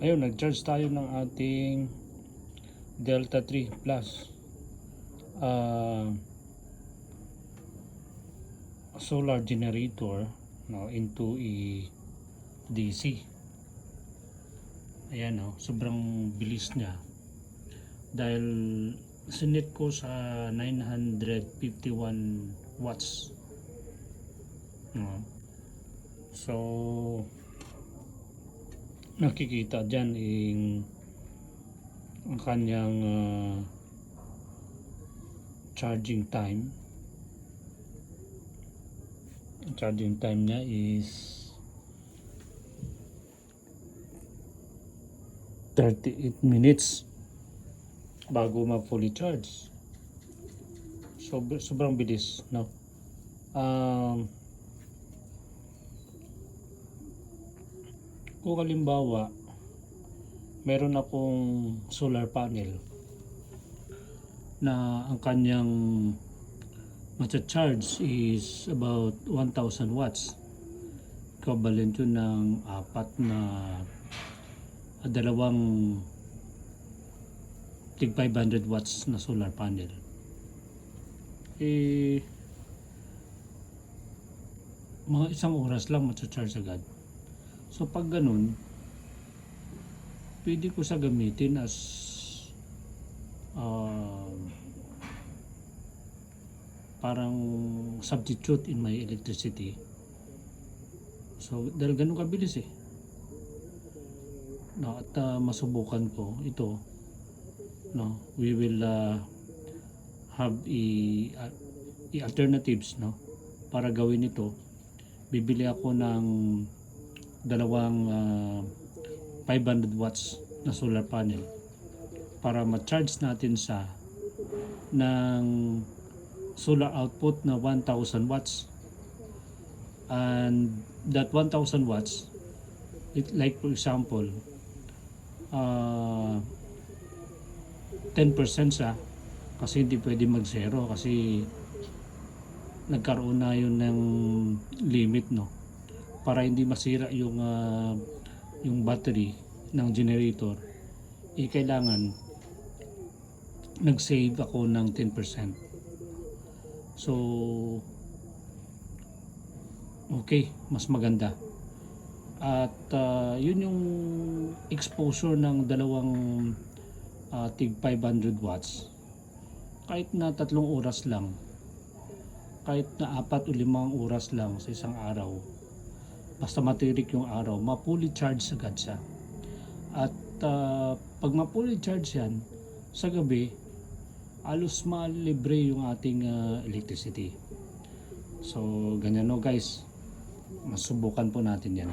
Ayun, nag-charge tayo ng ating Delta 3 Plus solar generator, no, into DC. Ayan, no, sobrang bilis niya dahil sinet ko sa 951 watts, no. So nakikita dyan ang kanyang charging time. Ang charging time niya is 38 minutes bago ma-fully charge. So sobrang bilis, no. Kung halimbawa meron akong solar panel na ang kanyang matcha-charge is about 1,000 watts, equivalent yun ng dalawang tig 500 watts na solar panel. Mga isang oras lang matcha-charge agad. So pag ganun, pwede ko sa gamitin as parang substitute in my electricity. So dahil ganun kabilis no, at masubukan ko ito, no, we will have alternatives, no, para gawin ito. Bibili ako ng dalawang 500 watts na solar panel para ma-charge natin sa ng solar output na 1,000 watts, and that 1,000 watts, like for example 10% siya, kasi hindi pwede mag-zero kasi nagkaroon na yun ng limit, no, para hindi masira yung battery ng generator. Kailangan nag-save ako ng 10%. So okay, mas maganda. At yun yung exposure ng dalawang tig 500 watts. Kahit na 3 oras lang, kahit na 4 o 5 oras lang sa isang araw, basta matirik yung araw, ma-fully charge agad siya. At pag ma-fully charge yan, sa gabi, alos malibre yung ating electricity. So ganyan, no guys, masubukan po natin yan.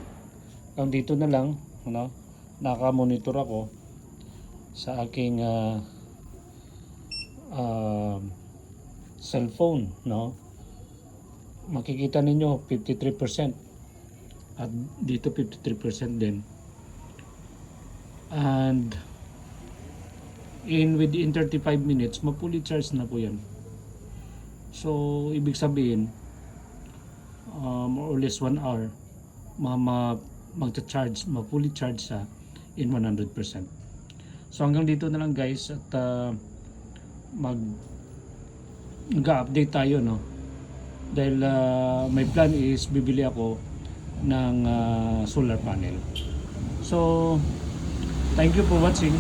Dito na lang, no, naka-monitor ako sa aking cellphone, no. Makikita ninyo 53% at dito 53% din, and within 35 minutes ma-fully charge na po yan. So ibig sabihin more or less 1 hour mag-charge, ma-fully charge sa in 100%. So hanggang dito na lang guys, at mag-update tayo, no, dahil my plan is bibili ako ng solar panel. So thank you for watching.